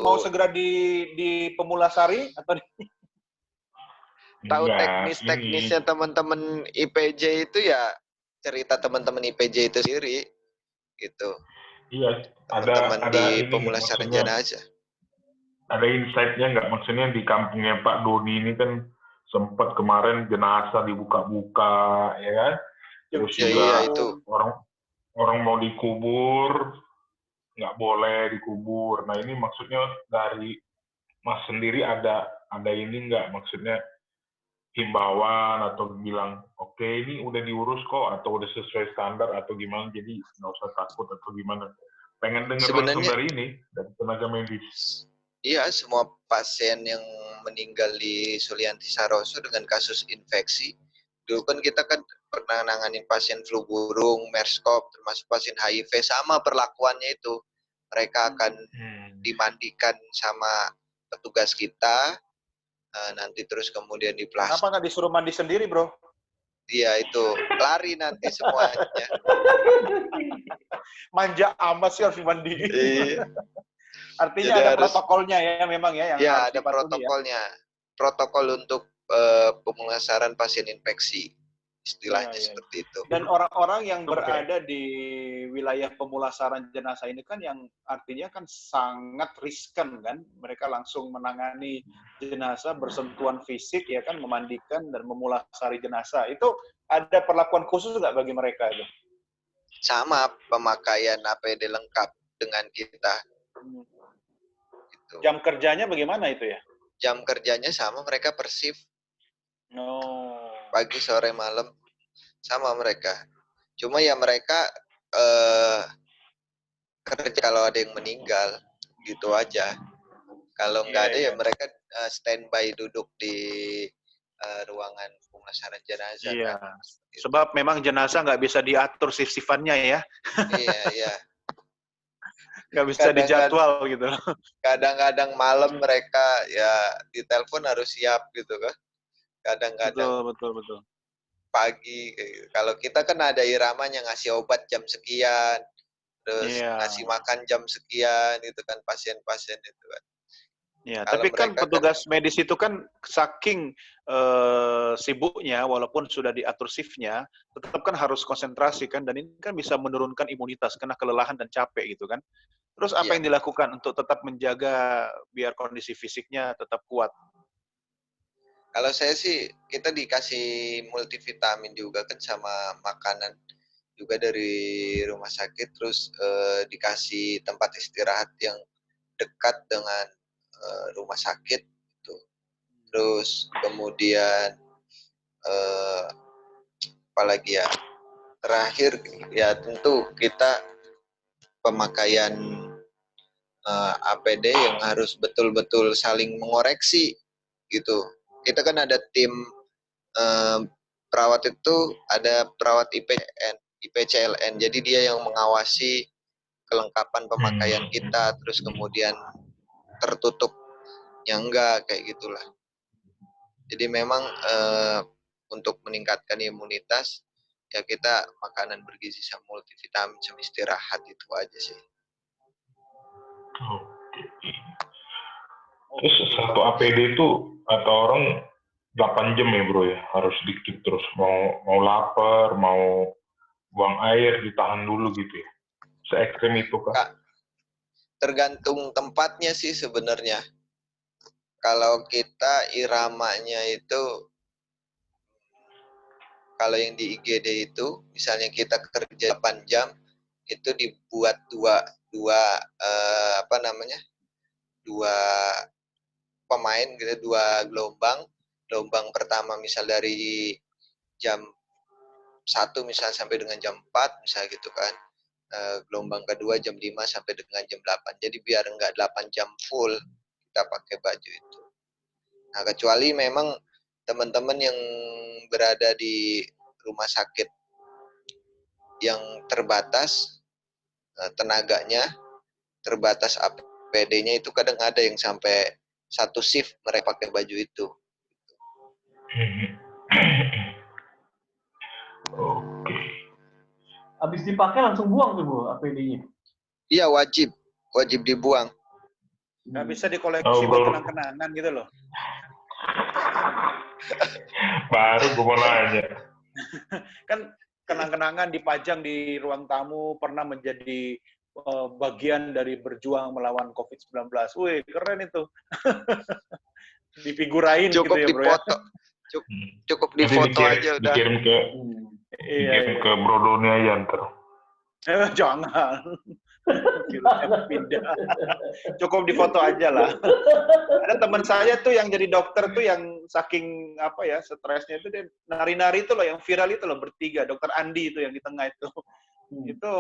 mau segera di Pemulasari atau tahu teknisnya teman-teman IPJ itu ya cerita teman-teman IPJ itu sendiri gitu. Iya, Teman-teman ada di ini pemulasaran jenazah. Ada insight-nya nggak? Maksudnya di kampungnya Pak Doni ini kan sempat kemarin jenazah dibuka-buka, ya kan? Terus juga itu orang mau dikubur, nggak boleh dikubur. Nah ini maksudnya dari Mas sendiri ada ini nggak? Maksudnya himbauan atau bilang, oke, ini udah diurus kok, atau udah sesuai standar atau gimana, jadi nggak usah takut atau gimana. Pengen dengar langsung dari ini, dari tenaga medis. Iya, semua pasien yang meninggal di Sulianti Saroso dengan kasus infeksi, dulu kan kita kan pernah nanganin pasien flu burung, MERS-CoV, termasuk pasien HIV, sama perlakuannya itu. Mereka akan dimandikan sama petugas kita, nanti terus kemudian diplastik. Kenapa nggak disuruh mandi sendiri, bro? Iya, itu lari nanti semuanya. Manja amat sih harus mandi. Iya. Artinya jadi ada protokolnya ya memang ya yang harus ada protokolnya. Ya. Protokol untuk pemulasaran pasien infeksi. Istilahnya seperti itu. Dan orang-orang yang berada di wilayah pemulasaran jenazah ini kan yang artinya kan sangat riskan kan. Mereka langsung menangani jenazah bersentuhan fisik ya kan, memandikan dan memulasari jenazah. Itu ada perlakuan khusus nggak bagi mereka itu? Sama, pemakaian APD lengkap dengan kita. Gitu. Jam kerjanya bagaimana itu ya? Jam kerjanya sama, mereka per shift. Pagi, sore, malam sama mereka. Cuma ya mereka kerja kalau ada yang meninggal gitu aja. Kalau nggak ada ya mereka standby duduk di ruangan pemulasaran jenazah. Iya. Kan? Sebab memang jenazah nggak bisa diatur shift-shiftannya ya. Iya. Nggak bisa dijadwal gitu. Kadang-kadang malam mereka ya ditelepon harus siap gitu kan. Kadang-kadang betul. Pagi, kalau kita kan ada iramanya ngasih obat jam sekian, terus ngasih makan jam sekian, itu kan pasien-pasien itu kan. Ya, tapi kan petugas medis itu kan saking sibuknya, walaupun sudah diatur shift-nya, tetap kan harus konsentrasi kan, dan ini kan bisa menurunkan imunitas karena kelelahan dan capek gitu kan. Terus apa yang dilakukan untuk tetap menjaga biar kondisi fisiknya tetap kuat? Kalau saya sih, kita dikasih multivitamin juga kan sama makanan juga dari rumah sakit, terus dikasih tempat istirahat yang dekat dengan rumah sakit gitu. Terus kemudian apalagi ya, terakhir ya tentu kita pemakaian APD yang harus betul-betul saling mengoreksi gitu. Kita kan ada tim perawat itu, ada perawat IPCLN, jadi dia yang mengawasi kelengkapan pemakaian kita, terus kemudian tertutup yang enggak, kayak gitulah. Jadi memang untuk meningkatkan imunitas, ya kita makanan bergizi sama multivitamin sama istirahat itu aja sih. Terus satu APD itu atau orang 8 jam ya bro ya, harus dikit terus, mau lapar, mau buang air ditahan dulu gitu ya, se-ekstrem itu kan? Tergantung tempatnya sih sebenarnya. Kalau kita iramanya itu, kalau yang di IGD itu, misalnya kita kerja 8 jam, itu dibuat dua pemain gitu, 2 gelombang. Gelombang pertama misal dari jam 1 misal sampai dengan jam 4 misal gitu kan. Gelombang kedua jam 5 sampai dengan jam 8. Jadi biar enggak 8 jam full kita pakai baju itu. Nah, kecuali memang teman-teman yang berada di rumah sakit yang terbatas tenaganya, terbatas APD-nya, itu kadang ada yang sampai 1 shift mereka pakai baju itu. Oke. Habis dipakai langsung buang tuh Bu APD-nya? Iya, wajib dibuang. Nggak bisa dikoleksi buat kenang-kenangan gitu loh. Baru gue mau nanya. Kan kenang-kenangan dipajang di ruang tamu, pernah menjadi bagian dari berjuang melawan COVID-19. Wih, keren itu. Difigurain Cukup gitu ya, Bro ya. Cukup difoto aja udah. Dikirim ke Bro Doni aja ntar. Jangan. Filmnya pindah. Cukup difoto aja lah. Ada teman saya tuh yang jadi dokter tuh yang saking apa ya stresnya itu dia nari-nari itu loh yang viral itu loh bertiga. Dokter Andi itu yang di tengah itu. Itu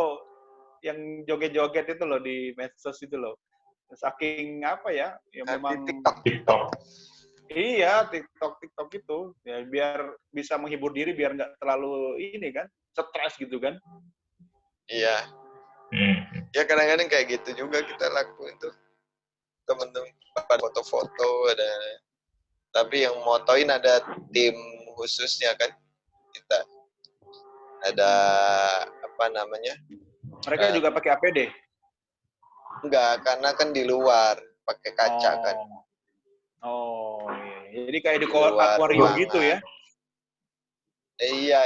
yang joget-joget itu loh di medsos itu loh. Saking apa ya? Ya memang TikTok. Iya, TikTok itu ya biar bisa menghibur diri biar nggak terlalu ini kan stres gitu kan. Iya. Ya kadang-kadang kayak gitu juga kita lakuin tuh. Temen-temen pada foto-foto ada. Tapi yang motoin ada tim khususnya kan. Kita ada apa namanya? Mereka juga pakai APD? Enggak, karena kan di luar pakai kaca kan. Oh, iya. Jadi kayak di akuarium gitu ya? Iya.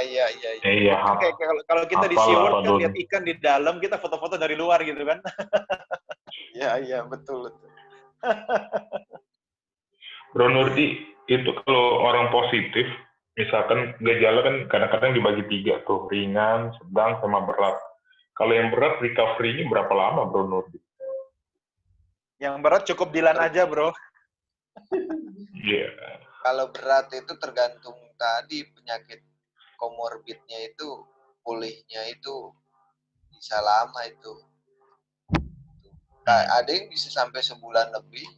Kayak kalau kita di SeaWorld kan lihat ikan di dalam, kita foto-foto dari luar gitu kan? Iya, betul. Bro Nurdi, itu kalau orang positif, misalkan gejala kan kadang-kadang dibagi 3 tuh, ringan, sedang, sama berat. Kalau yang berat, recovery-nya berapa lama, Bro Nurdi? Yang berat cukup dilan aja, Bro. Iya. Kalau berat itu tergantung tadi penyakit komorbidnya itu, pulihnya itu bisa lama itu. Ada yang bisa sampai sebulan lebih.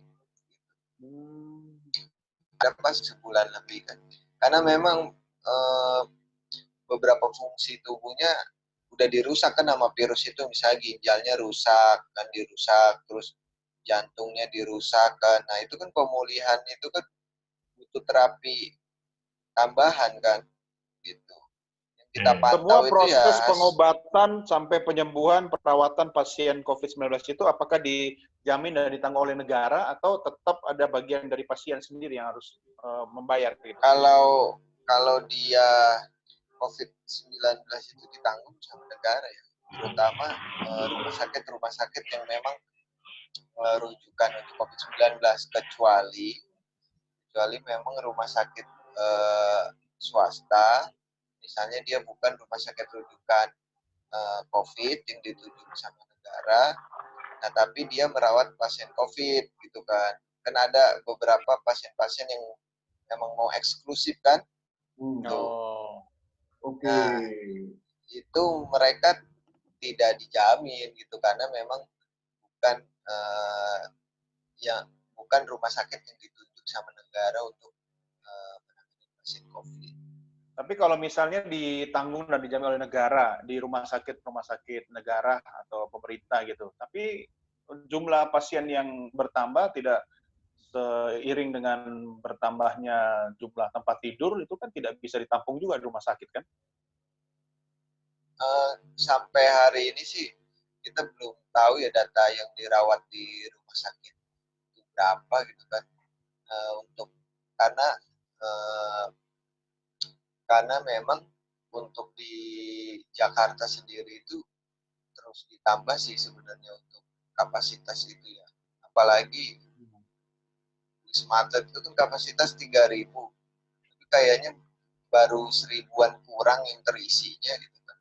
Ada pas sebulan lebih kan. Karena memang beberapa fungsi tubuhnya udah dirusak kan sama virus itu, misalnya ginjalnya rusak kan, terus jantungnya dirusak kan. Nah itu kan pemulihan itu kan butuh terapi tambahan kan gitu. Yang kita pantau semua proses itu ya pengobatan sampai penyembuhan perawatan pasien COVID-19 itu apakah dijamin dan ditanggung oleh negara atau tetap ada bagian dari pasien sendiri yang harus membayar gitu? Kalau dia COVID-19 itu ditanggung sama negara ya, terutama rumah sakit yang memang rujukan untuk COVID-19, kecuali memang rumah sakit swasta, misalnya dia bukan rumah sakit rujukan COVID yang dituju sama negara, nah tapi dia merawat pasien COVID gitu kan. Kan ada beberapa pasien-pasien yang memang mau eksklusif kan. Oke. Nah, itu mereka tidak dijamin gitu karena memang bukan rumah sakit yang ditunjuk sama negara untuk menangani pasien COVID. Tapi kalau misalnya ditanggung dan dijamin oleh negara di rumah sakit negara atau pemerintah gitu, tapi jumlah pasien yang bertambah tidak seiring dengan bertambahnya jumlah tempat tidur, itu kan tidak bisa ditampung juga di rumah sakit kan? Sampai hari ini sih kita belum tahu ya data yang dirawat di rumah sakit itu berapa gitu kan, karena memang untuk di Jakarta sendiri itu terus ditambah sih sebenarnya untuk kapasitas itu ya, apalagi Wisma Atlet itu kan kapasitas 3.000, tapi kayaknya baru 1.000-an kurang yang terisinya gitu kan.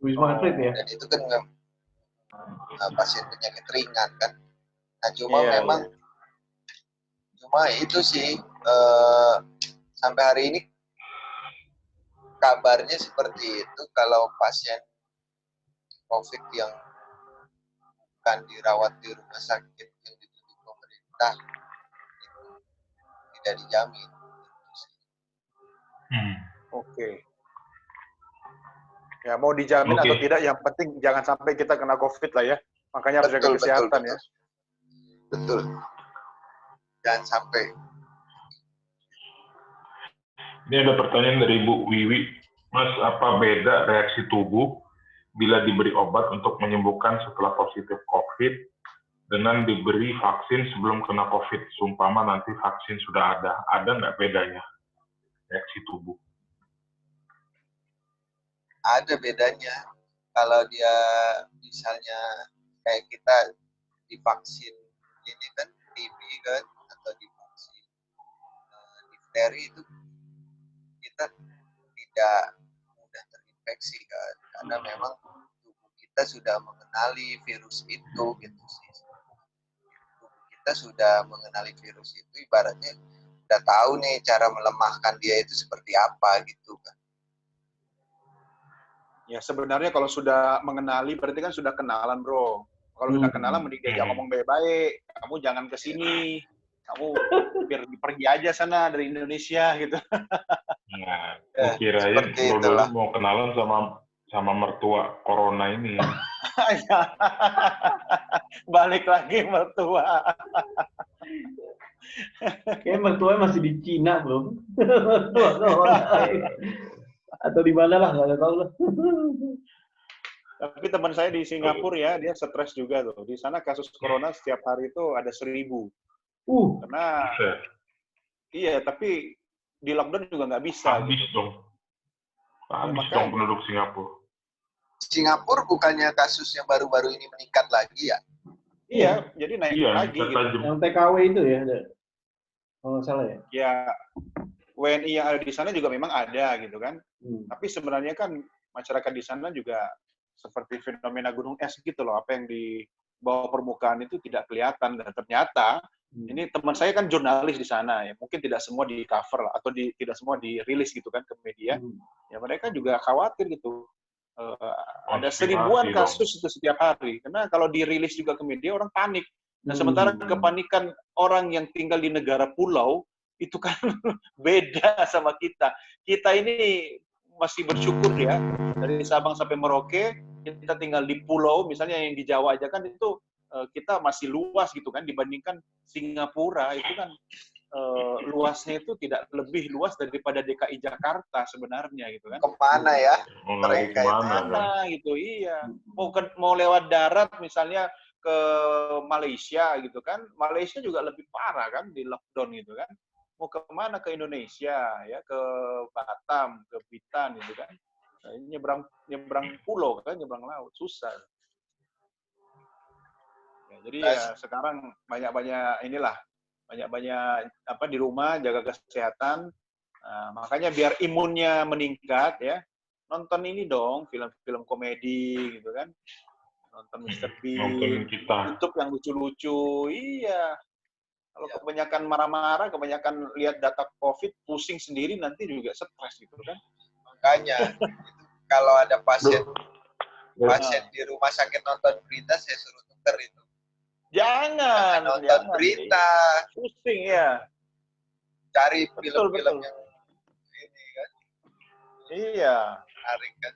Wisma Atlet ya? Dan itu kan pasien penyakit ringan kan. Nah cuma cuma itu sih sampai hari ini kabarnya seperti itu, kalau pasien COVID yang bukan dirawat di rumah sakit yang ditunjuk pemerintah itu tidak dijamin. Oke. Ya mau dijamin atau tidak, yang penting jangan sampai kita kena COVID lah ya. Makanya harus jaga kesehatan ya. Betul. Jangan sampai. Ini ada pertanyaan dari Bu Wiwi. Mas, apa beda reaksi tubuh bila diberi obat untuk menyembuhkan setelah positif COVID dengan diberi vaksin sebelum kena COVID. Sumpama nanti vaksin sudah ada nggak bedanya reaksi tubuh? Ada bedanya. Kalau dia misalnya kayak kita divaksin ini kan TB kan, atau divaksin difteri, itu kita tidak mudah terinfeksi kan, karena memang tubuh kita sudah mengenali virus itu gitu sih. Tubuh kita sudah mengenali virus itu, ibaratnya udah tahu nih cara melemahkan dia itu seperti apa gitu kan. Ya sebenarnya kalau sudah mengenali berarti kan sudah kenalan, bro. Kalau sudah kenalan mending diajak ngomong baik-baik. Kamu jangan ke sini. Kamu biar pergi aja sana dari Indonesia gitu. Nah, kirain Bro Dodi mau kenalan sama mertua corona ini. Balik lagi mertua. Kayaknya mertuanya masih di Cina, bro. Atau di mana lah, nggak tahu lah. Tapi teman saya di Singapura ya, dia stres juga tuh. Di sana kasus corona setiap hari itu ada 1.000. Karena iya, tapi di lockdown juga nggak bisa. Habis gitu. dong. Habis dong penduduk Singapura. Singapura bukannya kasusnya baru-baru ini meningkat lagi ya? Iya, jadi naik lagi. Gitu. Yang TKW itu ya, kalau nggak salah ya? Ya, WNI yang ada di sana juga memang ada gitu kan. Tapi sebenarnya kan masyarakat di sana juga seperti fenomena gunung es gitu loh. Apa yang di bawah permukaan itu tidak kelihatan. Dan ternyata, ini teman saya kan jurnalis di sana. Ya mungkin tidak semua di cover lah, atau tidak semua dirilis gitu kan ke media. Ya mereka juga khawatir gitu. Ada 1.000-an kasus itu setiap hari. Karena kalau dirilis juga ke media, orang panik. Nah, sementara kepanikan orang yang tinggal di negara pulau, itu kan beda sama kita. Kita ini masih bersyukur ya, dari Sabang sampai Merauke, kita tinggal di pulau, misalnya yang di Jawa aja kan itu kita masih luas gitu kan, dibandingkan Singapura, itu kan luasnya itu tidak lebih luas daripada DKI Jakarta sebenarnya gitu kan. Kemana ya? Mereka kemana gitu, iya. Mau lewat darat misalnya ke Malaysia gitu kan, Malaysia juga lebih parah kan di lockdown gitu kan. Mau ke mana, ke Indonesia ya, ke Batam, ke Bintan gitu kan. Nah, nyebrang pulau kan, nyebrang laut susah. Ya, jadi ya sekarang banyak-banyak apa di rumah, jaga kesehatan. Nah, makanya biar imunnya meningkat ya, nonton ini dong, film-film komedi gitu kan. Nonton Mr. Bean, YouTube yang lucu-lucu. Iya. Kalau kebanyakan marah-marah, kebanyakan lihat data COVID, pusing sendiri, nanti juga stres gitu kan. Makanya, kalau ada pasien di rumah sakit nonton berita, saya suruh tuker itu. Jangan nonton berita. Pusing ya. Cari film-film yang ini kan. Iya. Menarik kan.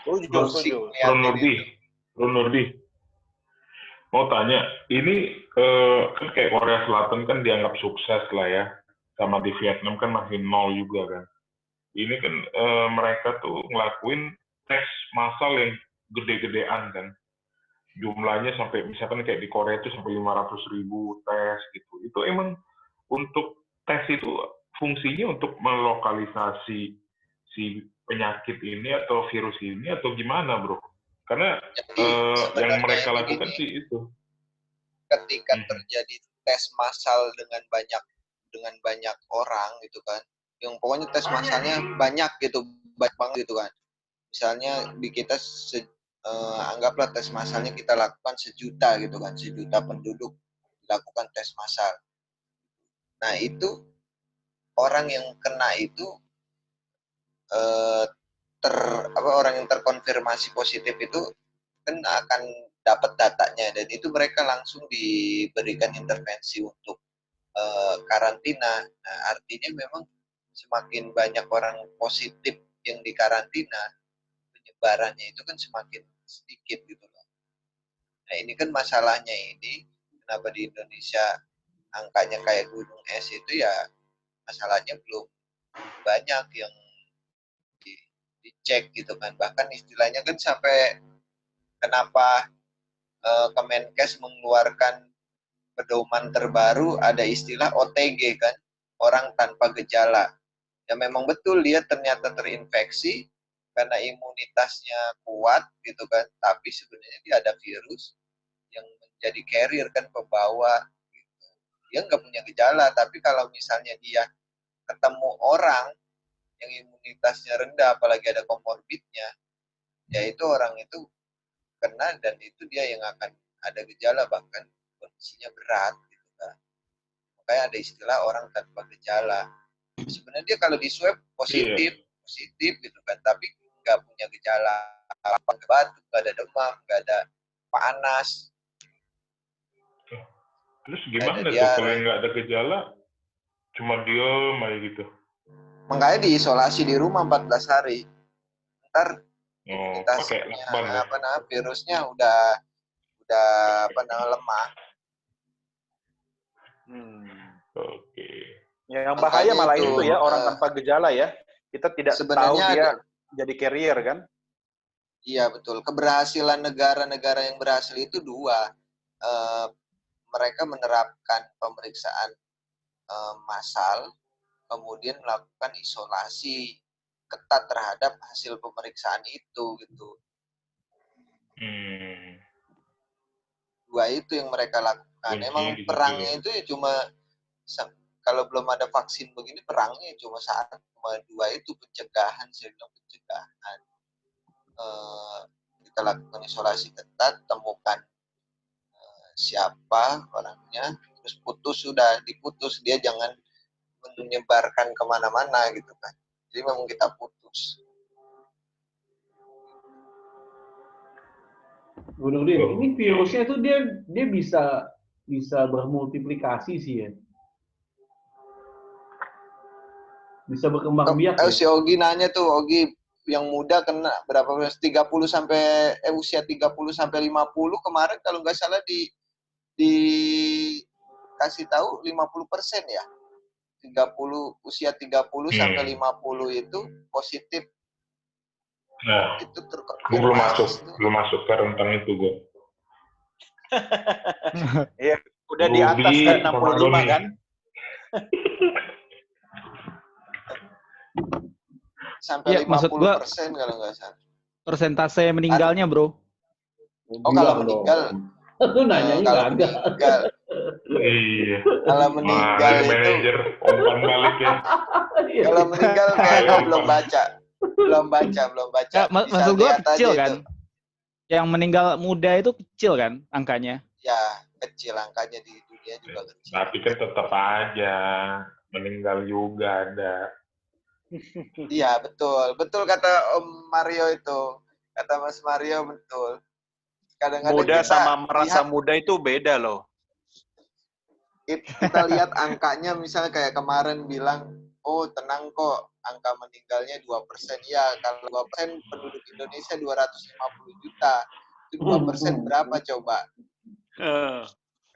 Setuju. Bro Nurdi, mau tanya, ini kan kayak Korea Selatan kan dianggap sukses lah ya, sama di Vietnam kan masih nol juga kan. Ini kan mereka tuh ngelakuin tes massal yang gede-gedean kan. Jumlahnya sampai misalkan kayak di Korea itu sampai 500.000 tes gitu. Itu emang untuk tes itu fungsinya untuk melokalisasi si penyakit ini atau virus ini atau gimana, bro? Karena yang mereka lakukan sih itu. Ketika terjadi tes massal dengan banyak orang gitu kan, yang pokoknya tes massalnya banyak gitu, banyak banget gitu kan. Misalnya di kita anggaplah tes massalnya kita lakukan 1 juta gitu kan, 1 juta penduduk dilakukan tes massal. Nah itu orang yang kena itu orang yang terkonfirmasi positif itu kan akan dapat datanya, dan itu mereka langsung diberikan intervensi untuk karantina. Nah, artinya memang semakin banyak orang positif yang dikarantina, penyebarannya itu kan semakin sedikit gitu loh. Nah ini kan masalahnya ini, kenapa di Indonesia angkanya kayak gunung es itu ya, masalahnya belum banyak yang dicek gitu kan. Bahkan istilahnya kan sampai kenapa Kemenkes mengeluarkan pedoman terbaru, ada istilah OTG kan, orang tanpa gejala. Ya memang betul dia ternyata terinfeksi karena imunitasnya kuat gitu kan, tapi sebenarnya dia ada virus yang menjadi carrier kan, pembawa gitu. Dia nggak punya gejala, tapi kalau misalnya dia ketemu orang yang imunitasnya rendah, apalagi ada komorbidnya, ya itu orang itu kena dan itu dia yang akan ada gejala, bahkan kondisinya berat gitu kan. Makanya ada istilah orang tanpa gejala. Sebenarnya dia kalau di swab positif gitu kan, tapi nggak punya gejala apa, nggak batuk, nggak ada demam, nggak ada panas. Terus gimana tuh kalau nggak ada gejala, cuma diem aja gitu? Makanya diisolasi di rumah 14 hari. Ntar imunitasnya virusnya udah lemah. Oke. Yang bahaya malah itu ya, orang tanpa gejala ya. Kita tidak tahu dia jadi carrier kan? Iya betul. Keberhasilan negara-negara yang berhasil itu dua. Mereka menerapkan pemeriksaan massal, kemudian melakukan isolasi ketat terhadap hasil pemeriksaan itu gitu. Dua itu yang mereka lakukan. Emang perangnya itu ya cuma, kalau belum ada vaksin begini, perangnya cuma dua itu, pencegahan. Saya bilang pencegahan. Kita lakukan isolasi ketat, temukan siapa orangnya, terus diputus, dia jangan menyebarkan kemana-mana gitu kan. Jadi memang kita putus. Bu Nurdin, ini virusnya itu dia bisa bermultiplikasi sih ya. Bisa berkembang biak. Si Ogi nanya tuh, Ogi yang muda kena berapa, 30 sampai usia 30 sampai 50 kemarin kalau nggak salah dikasih tahu 50% ya. usia 30 sampai 50 itu positif. Nah, itu gue belum masuk ke rentang itu gue. Iya, udah di atas kan 65 kan? Sampai 50% kalau nggak salah. Persentase meninggalnya, bro. Oh, kalau meninggal. Lu nanya kalau meninggal. Iya. Kalau meninggal itu manajer umpan balik ya. Kalau meninggal kayaknya belum baca. Ya, maksud gue kecil kan? Itu. Yang meninggal muda itu kecil kan angkanya? Ya, kecil angkanya di dunia juga kecil. Tapi kan tetap aja meninggal juga ada. Iya, betul kata Om Mario itu. Kata Mas Mario betul. Kadang-kadang muda sama merasa muda itu beda loh. Kita lihat angkanya, misalnya kayak kemarin bilang, oh tenang kok, angka meninggalnya 2%. Ya, kalau 2% penduduk Indonesia 250 juta. Itu 2% berapa coba?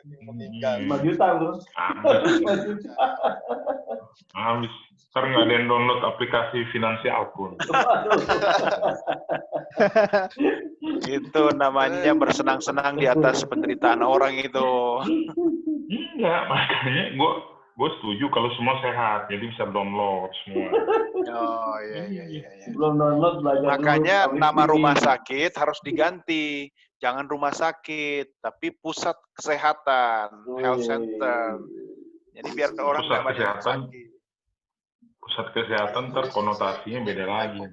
Meninggal. 5 juta, bro. 5 juta. Habis. Ntar nggak ada yang download aplikasi finansial pun. Itu namanya bersenang-senang di atas penderitaan orang itu. Enggak, makanya gue setuju kalau semua sehat, jadi bisa download semua. Oh iya. Belum download, belajar makanya dulu, nama rumah sakit harus diganti. Jangan rumah sakit, tapi pusat kesehatan, health center. Jadi biar orang nggak banyak sakit. Pusat kesehatan terkonotasinya beda lagi.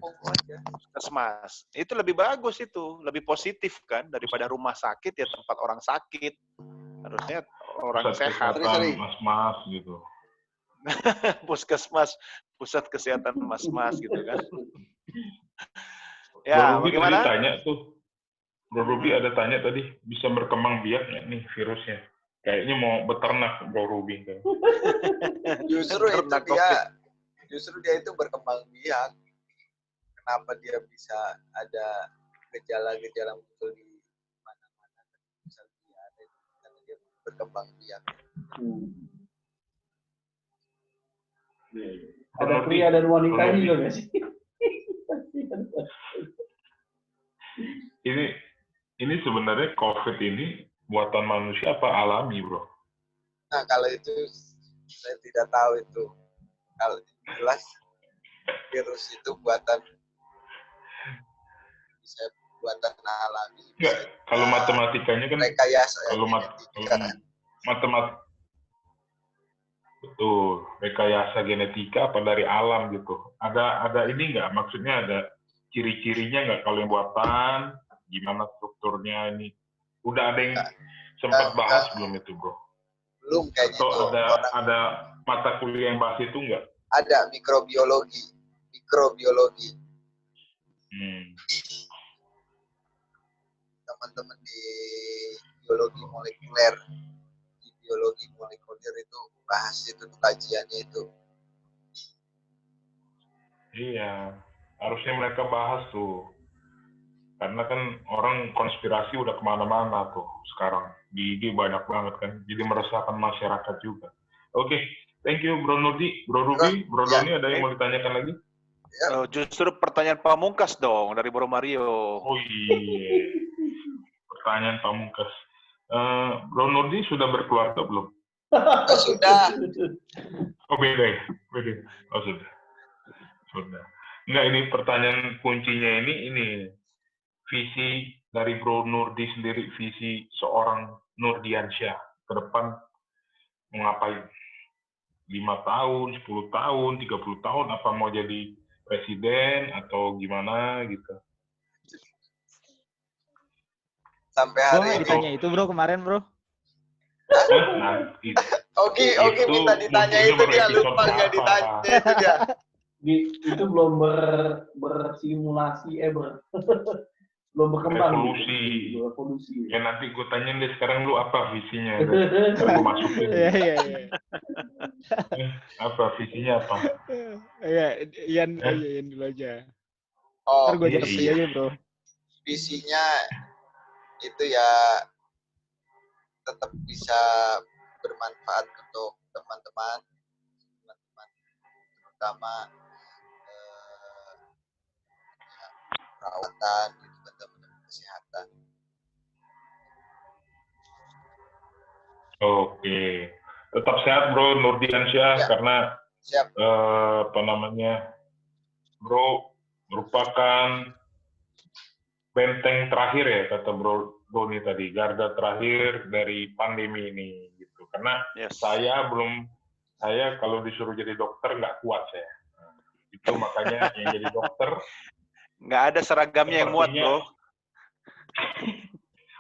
Puskesmas. Itu lebih bagus itu, lebih positif kan daripada rumah sakit ya tempat orang sakit. Harusnya orang pusat sehat. Kesehatan mas-mas gitu. Puskesmas, pusat kesehatan mas-mas gitu kan. Ya, Bro Ruby bagaimana? Tadi tanya tuh. Bro Ruby ada tanya tadi, bisa berkembang biak nggak nih virusnya? Kayaknya mau beternak Bro Ruby kan. Justru dia itu berkembang biak. Kenapa dia bisa ada gejala-gejala muncul di mana-mana? Karena dia berkembang biak. Ada pria dan wanita juga nggak sih? ini sebenarnya COVID ini buatan manusia apa alami, bro? Nah, kalau itu saya tidak tahu itu. Kalau jelas virus itu buatan alami. Enggak, kalau matematikanya kan rekayasa kalau matematik betul, rekayasa genetika apa dari alam gitu. Ada ini enggak? Maksudnya ada ciri-cirinya enggak kalau yang buatan? Gimana strukturnya ini? Udah ada yang sempat bahas belum itu, bro? Belum kayaknya. Atau ada mata kuliah yang bahas itu enggak? Ada mikrobiologi. Teman-teman di biologi molekuler, itu bahas itu kajiannya itu. Iya, harusnya mereka bahas tuh. Karena kan orang konspirasi udah kemana-mana tuh sekarang. Di IG banyak banget kan. Jadi meresahkan masyarakat juga. Oke, thank you Bro Nurdi. Bro Ruby, Bro Doni ada yang mau ditanyakan lagi? Ya. Justru pertanyaan pamungkas dong dari Bro Mario. Oh iya, pertanyaan pamungkas. Bro Nurdi sudah berkeluarga belum? Sudah. Oh beda ya? Beda. Oh sudah. Enggak, ini pertanyaan kuncinya ini. Visi dari Bro Nurdi sendiri, visi seorang Nurdiansyah ke depan mau ngapain? 5 tahun, 10 tahun, 30 tahun, apa mau jadi presiden atau gimana gitu? Sampai hari ini. Ditanya itu bro kemarin bro. Oke, minta ditanya itu dia lupa nggak ditanya itu dia. Itu belum bersimulasi, belum berkembang. Evolusi. Ya nanti gue tanyain deh sekarang lu apa visinya? Gue masukin. Iya. Apa visinya apa? Iya, Ian dulu aja. Oh, ntar gue jawab aja bro. Visinya itu ya tetap bisa bermanfaat untuk teman-teman terutama perawatan gitu, teman-teman kesehatan. Oke, tetap sehat bro Nurdiansyah karena siap. Bro merupakan benteng terakhir ya kata Bro Doni tadi, garda terakhir dari pandemi ini gitu. Karena saya kalau disuruh jadi dokter nggak kuat saya. Itu makanya yang jadi dokter nggak ada seragamnya yang muat bro.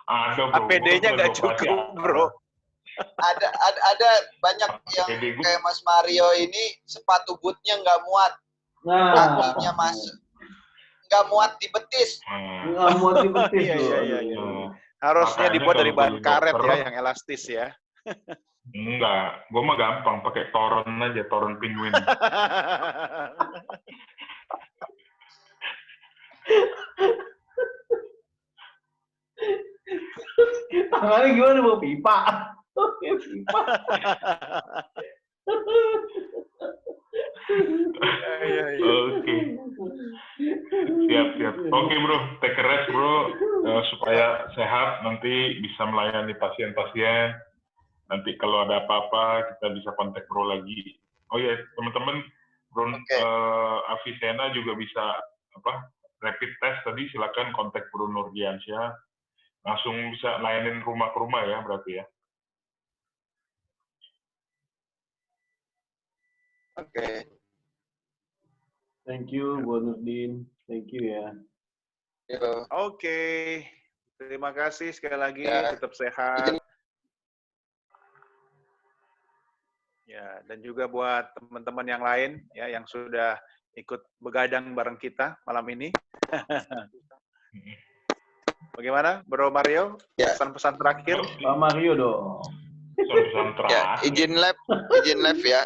Ada bro. APD-nya nggak cukup bro. Ada banyak yang kayak Mas Mario ini sepatu bootnya nggak muat, kakinya masuk, nggak muat di betis. Nggak muat di betis. Iya. Harusnya dibuat dari bahan karet ya, yang elastis ya. Enggak, gue mah gampang pakai toron aja, toron penguin. Tangannya gimana mau pipa? Pipa. Oke. Siap. Oke bro, take a rest bro, supaya sehat nanti bisa melayani pasien-pasien. Nanti kalau ada apa-apa kita bisa kontak bro lagi. Oh ya teman-teman, bro Avicenna juga bisa rapid test tadi, silakan kontak Bro Nurdiansyah. Langsung bisa layanin rumah ke rumah ya berarti ya. Oke. Thank you, Bu Nurdin. Thank you ya. Oke. Terima kasih sekali lagi. Tetap sehat. Ya, dan juga buat teman-teman yang lain ya yang sudah ikut begadang bareng kita malam ini. Bagaimana, Bro Mario? Pesan-pesan terakhir? Pak Mario dong. Pesan terakhir. Ya, izin live ya.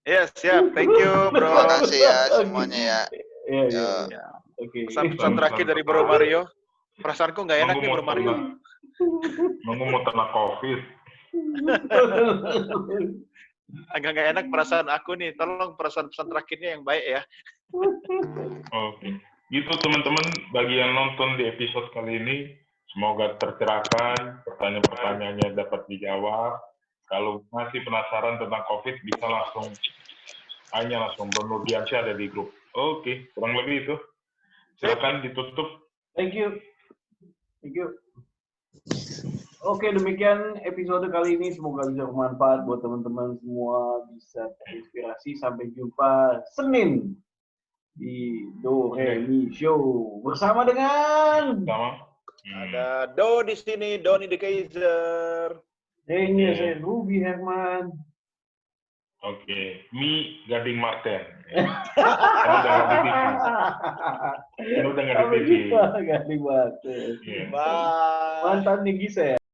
Yes, siap. Thank you, Bro. Terima kasih ya semuanya ya. Iya. Oke. Pesan terakhir dari Bro Mario. Perasaanku nggak enak nih, Bro Mario. Nunggu mau kena COVID. Agak nggak enak perasaan aku nih. Tolong pesan terakhirnya yang baik ya. Oke. Gitu teman-teman, bagi yang nonton di episode kali ini, Semoga tercerahkan, pertanyaan-pertanyaannya dapat dijawab. Kalau masih penasaran tentang COVID, bisa langsung tanya langsung. Bro Nurdiansyah ada di grup. Oke, kurang lebih itu. Silakan ditutup. Thank you. Thank you. Oke, demikian episode kali ini. Semoga bisa bermanfaat buat teman-teman semua, bisa terinspirasi. Sampai jumpa Senin di Do Re Mi Show bersama dengan ada Do di sini, Doni the Kaiser. Daniel saya Ruby Herman. Oke, Mi Gading Martin. Kamu udah nggak di TV. Kamu udah nggak di TV. Gading Martin. Bye. Mantan nih Gisa ya.